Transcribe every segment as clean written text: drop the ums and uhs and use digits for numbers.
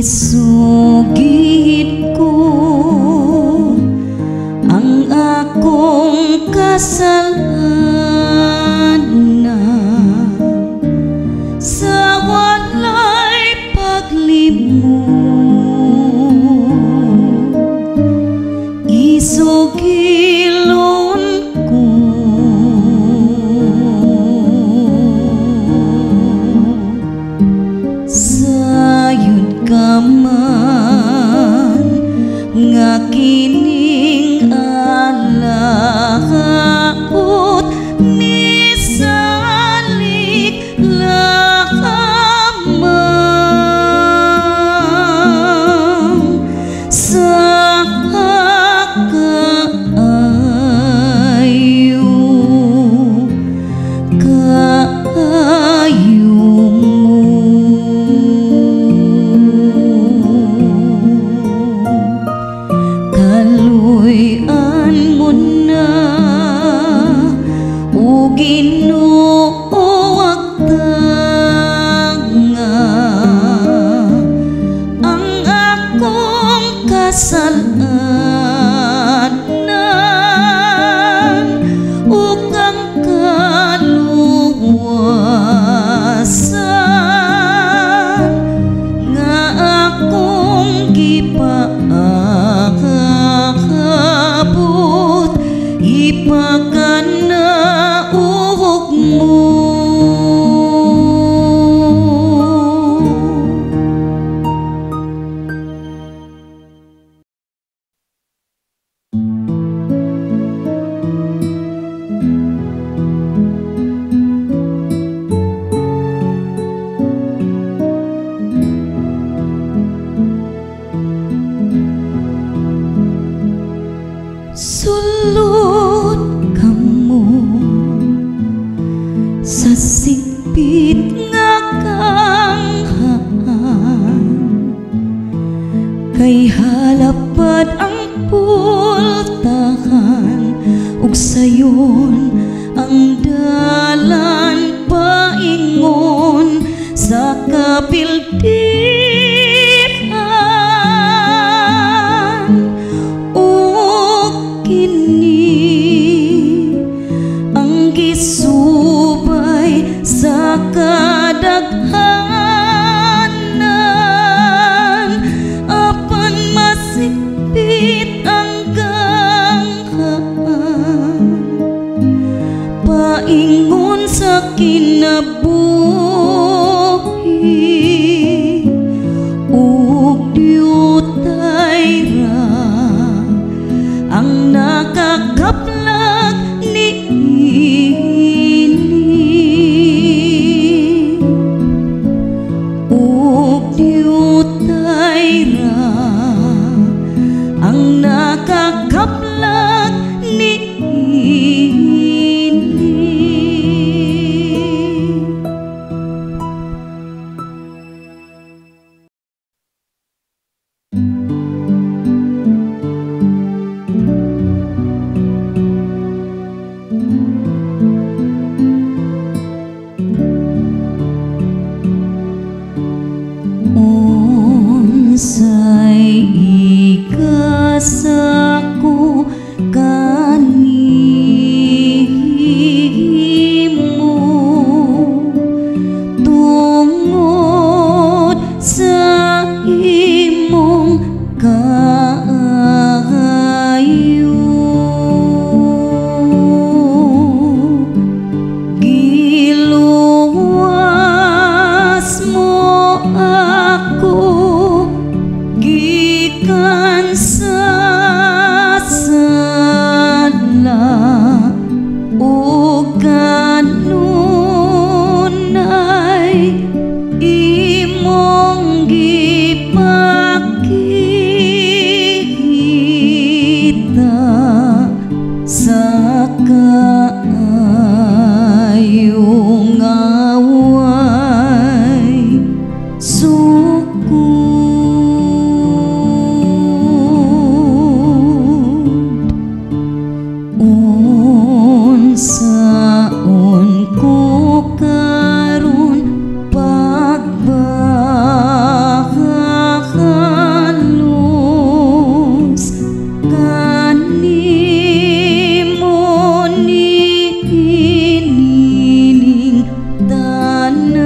Isugid ko ang akong kasalanan sa walay paglimot. Isugilon ko sayod ka man nga kining alaot ni salik lamang sa kaluyan mo na o Ginoo agtanga ang akong kasalanan ug ang kaluwasan nga akong gipaakabot ipakanaog mo. Sulod ka mo sa sigpit nga kanghaan, kay halapad ang pultahan ug sayon ang dalan paingon sa kapildihan. Gisubay sa kadaghanan apan masigpit ang ganghaan, paingon sa kinabuhi unsay ikasako kanimo tungod sa imong kaayo. Giluwas mo ako gikan sa sala ug kanunay imong gipakita sa kaayong away sukod. Unsaon ko karon pagbahalos kanimo ni iniling tanan.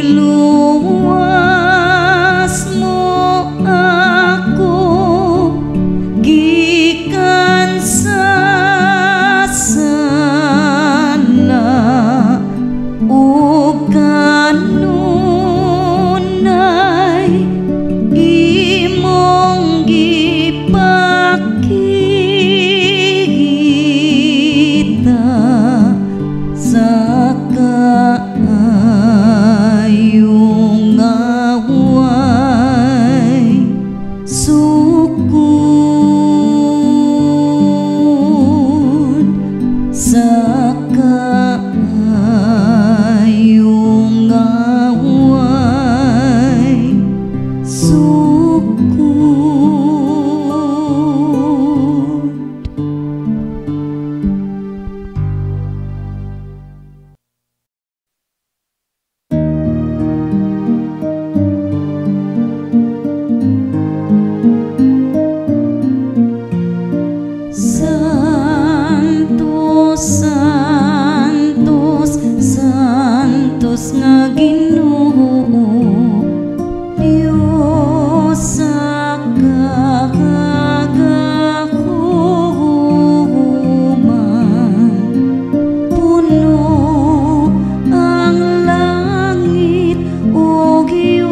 Giluwas mo ako gikan sa sala ug kanunay imong gipakita sa kaayong away sukod sa kaayong away sukod. Santos, Santos, Santos nga Ginoo, Dios sa kagahuman. Puno ang langit ug yuta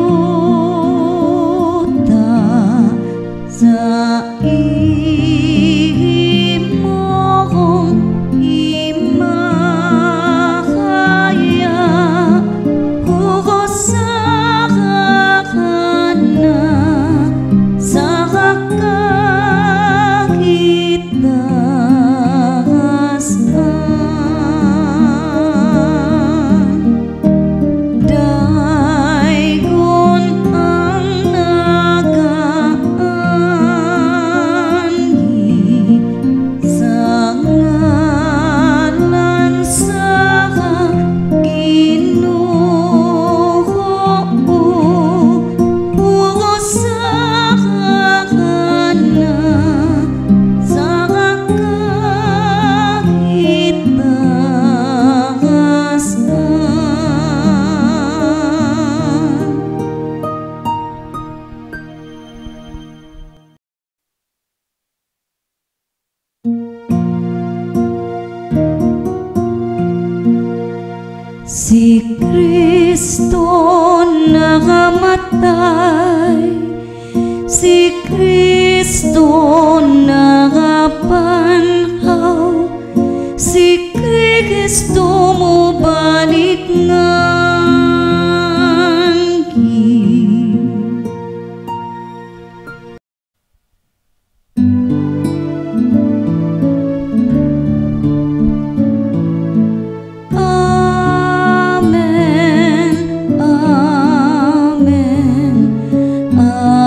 sa imong imahaya hugos sa kakana sa kakitasan. Daygon ang nagaanhi sa ngalan sa Ginoo hugos sa kakana sa kakitasan. Si Kristo nakamatay, si Kristo nakapanhaw, si Kristo mo balik ngangi. Amen, amen, amen.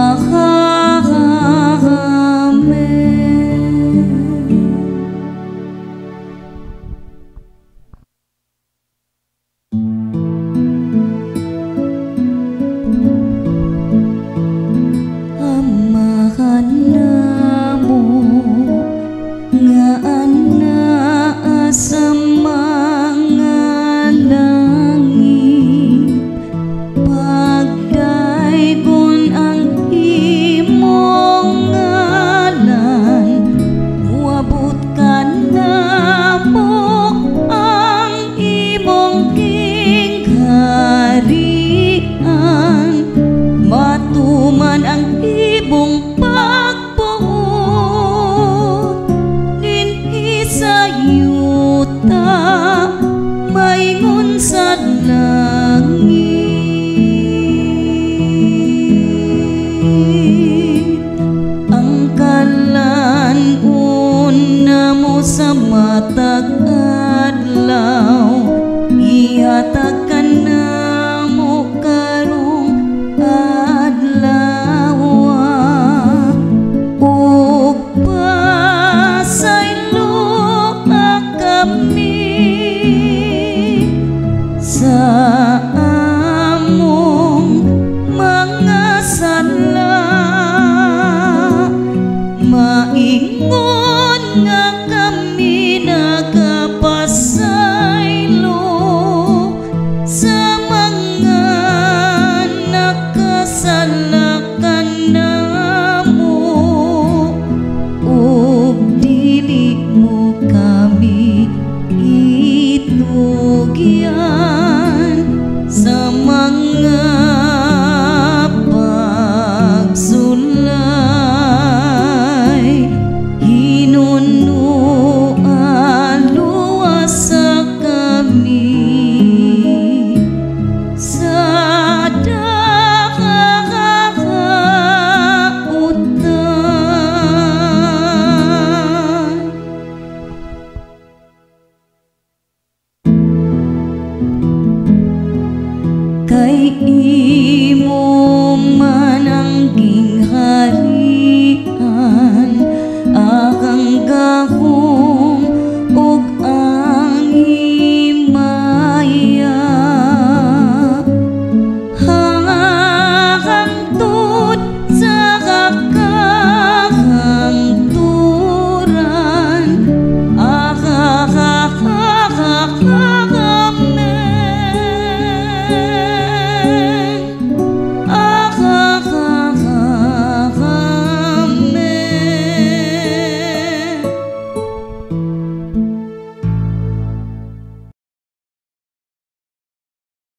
kalugian sa mga